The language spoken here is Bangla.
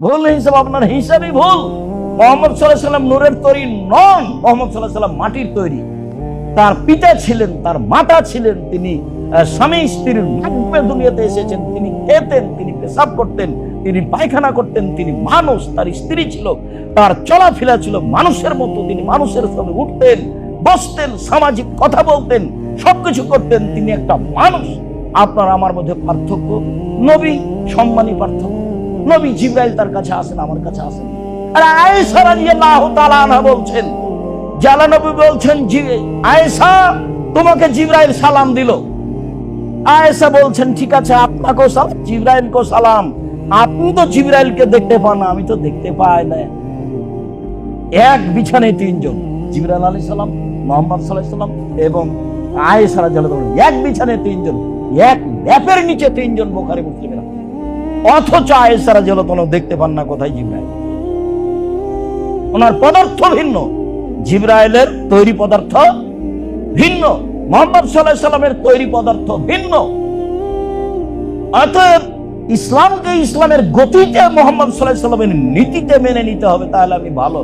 ভুল হিসাব, আপনার হিসাবই ভুল। মুহাম্মদ সাল্লাল্লাহু আলাইহি ওয়াসাল্লাম নূরের তৈরি নন, মুহাম্মদ সাল্লাল্লাহু আলাইহি ওয়াসাল্লাম মাটির তৈরি। তার পিতা ছিলেন, তার মাতা ছিলেন, তিনি স্বামী স্ত্রীর মাধ্যমে দুনিয়াতে এসেছেন। তিনি খেতেন, তিনি পেশাব করতেন, তিনি পায়খানা করতেন, তিনি মানুষ। তার স্ত্রী ছিল, তার চলাফেরা ছিল মানুষের মতো। তিনি মানুষের সঙ্গে উঠতেন, বসতেন, সামাজিক কথা বলতেন, সবকিছু করতেন। তিনি একটা মানুষ। আপনার আমার মধ্যে পার্থক্য, নবী সম্মানী পার্থক্য। নবী জিবরাইল তার কাছে আসেন, আমার কাছে আসেন। আর আয়েশা রাদিয়াল্লাহু তাআলা আনহা বলছেন, জালা নবী বলছেন, আয়েশা তোমাকে জিবরাইল সালাম দিল। আয়েশা বলছেন, ঠিক আছে, আপনাকেও সালাম, জিবরাইলকেও সালাম। আপনি তো জিবরাইলকে দেখতে পান না, আমি তো দেখতে পাই না। এক বিছানায় তিনজন, জিবরাইল আলাইহিস সালাম, মুহাম্মদ সাল্লাল্লাহু আলাইহি সাল্লাম এবং আয়েশা রাদিয়াল্লাহু তাআলা, এক বিছানায় তিনজন, এক ল্যাপের নিচে তিনজন। বুখারী মুসলিমের। অথচ আয়েশা রাদিয়াল্লাহু তাআলা দেখতে পান না কোথায় জিবরাইল। ওনার পদার্থ ভিন্ন, জিবরাইলের তৈরি পদার্থ ভিন্ন, মুহাম্মদ সাল্লাল্লাহু আলাইহি সাল্লামের তৈরি পদার্থ ভিন্ন। অতএব ইসলামকে ইসলামের গতিতে, মুহাম্মদ সাল্লাল্লাহু আলাইহি সাল্লামের নীতিতে মেনে নিতে হবে, তাহলে আমি ভালো।